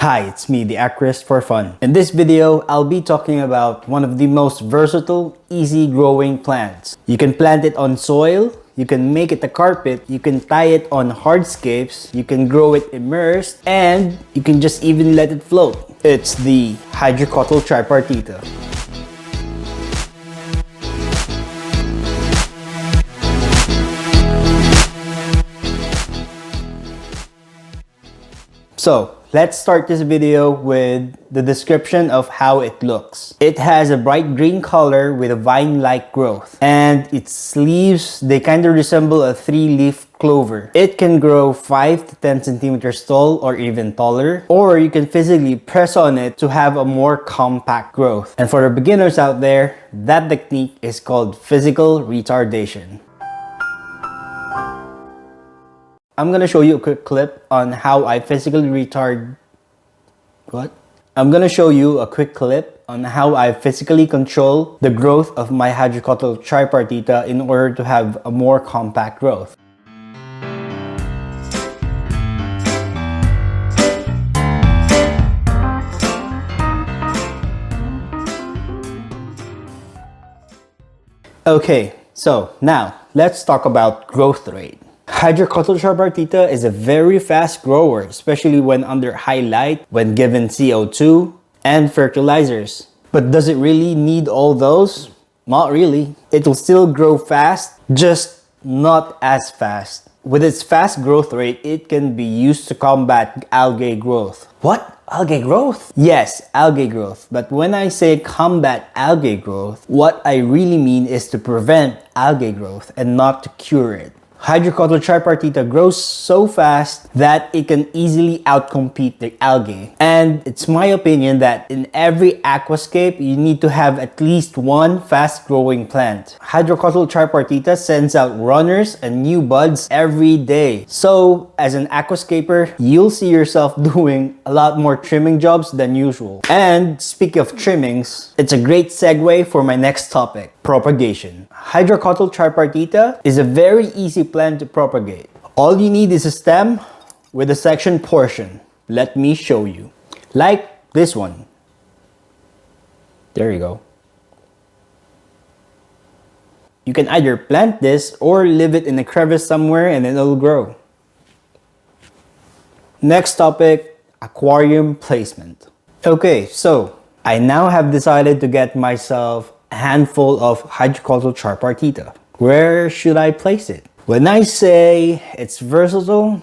Hi, it's me, the Aquarist for fun. In this video, I'll be talking about one of the most versatile, easy growing plants. You can plant it on soil, you can make it a carpet, you can tie it on hardscapes, you can grow it immersed, and you can just even let it float. It's the HYDROCOTYLE Tripartita. So, let's start this video with the description of how it looks. It has a bright green color with a vine-like growth. And its leaves, they kind of resemble a 3-leaf clover. It can grow 5 to 10 centimeters tall or even taller. Or you can physically press on it to have a more compact growth. And for the beginners out there, that technique is called physical retardation. I'm gonna show you a quick clip on how I physically retard... I'm gonna show you a quick clip on how I physically control the growth of my HYDROCOTYLE Tripartita in order to have a more compact growth. Okay, so now let's talk about growth rate. HYDROCOTYLE Tripartita is a very fast grower, especially when under high light, when given CO2 and fertilizers. But does it really need all those? Not really. It will still grow fast, just not as fast. With its fast growth rate, it can be used to combat algae growth. What? Algae growth? Yes, algae growth. But when I say combat algae growth, what I really mean is to prevent algae growth and not to cure it. HYDROCOTYLE Tripartita grows so fast that it can easily outcompete the algae. And it's my opinion that in every aquascape, you need to have at least one fast-growing plant. HYDROCOTYLE Tripartita sends out runners and new buds every day. So, as an aquascaper, you'll see yourself doing a lot more trimming jobs than usual. And speaking of trimmings, it's a great segue for my next topic, propagation. HYDROCOTYLE Tripartita is a very easy plant to propagate. All you need is a stem with a section portion. Let me show you. Like this one. There you go. You can either plant this or leave it in a crevice somewhere and it'll grow. Next topic, aquarium placement. Okay, so I now have decided to get myself a handful of HYDROCOTYLE Tripartita. Where should I place it? When I say it's versatile,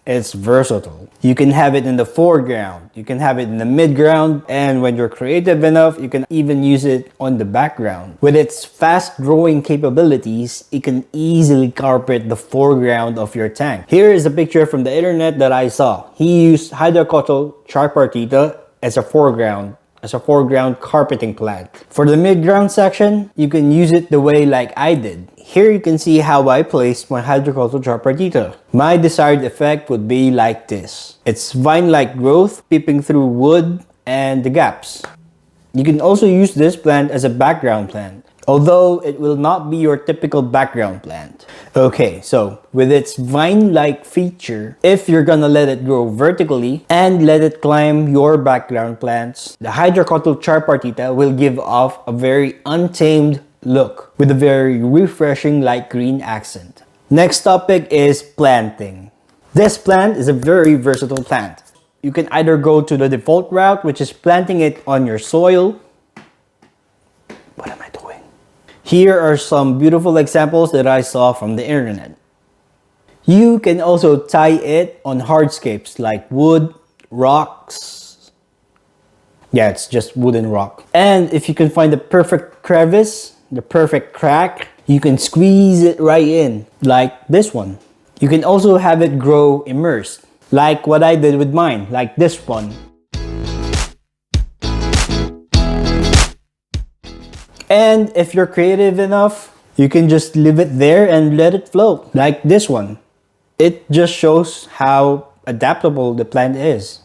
it's versatile. You can have it in the foreground, you can have it in the midground, and when you're creative enough, you can even use it on the background. With its fast growing capabilities, it can easily carpet the foreground of your tank. Here is a picture from the internet that I saw. He used HYDROCOTYLE Tripartita as a foreground carpeting plant. For the midground section, you can use it the way like I did. Here you can see how I placed my HYDROCOTYLE Tripartita. My desired effect would be like this. It's vine-like growth peeping through wood and the gaps. You can also use this plant as a background plant, although it will not be your typical background plant. Okay, so with its vine-like feature, if you're gonna let it grow vertically and let it climb your background plants, the HYDROCOTYLE Tripartita will give off a very untamed look with a very refreshing light green accent. Next topic is planting. This plant is a very versatile plant. You can either go to the default route, which is planting it on your soil. What am I doing? Here are some beautiful examples that I saw from the internet. You can also tie it on hardscapes like wood, rocks. Yeah, it's just wood and rock. And if you can find the perfect crevice, the perfect crack, you can squeeze it right in, like this one. You can also have it grow immersed, like what I did with mine, like this one. And if you're creative enough, you can just leave it there and let it float, like this one. It just shows how adaptable the plant is.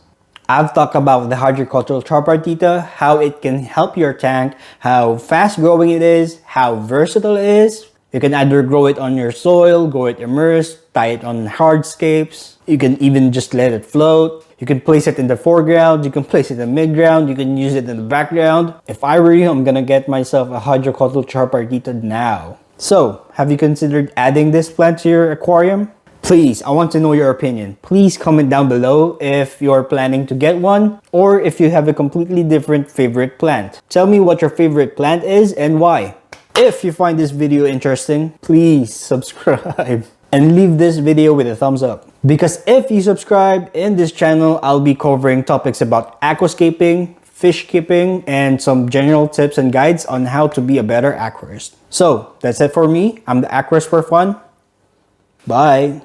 I've talked about the HYDROCOTYLE Tripartita, how it can help your tank, how fast growing it is, how versatile it is. You can either grow it on your soil, grow it immersed, tie it on hardscapes. You can even just let it float. You can place it in the foreground, you can place it in the midground, you can use it in the background. If I were you, I'm gonna get myself a HYDROCOTYLE Tripartita now. So, have you considered adding this plant to your aquarium? Please, I want to know your opinion. Please comment down below if you're planning to get one or if you have a completely different favorite plant. Tell me what your favorite plant is and why. If you find this video interesting, please subscribe and leave this video with a thumbs up. Because if you subscribe in this channel, I'll be covering topics about aquascaping, fish keeping, and some general tips and guides on how to be a better aquarist. So, that's it for me. I'm the Aquarist for Fun. Bye!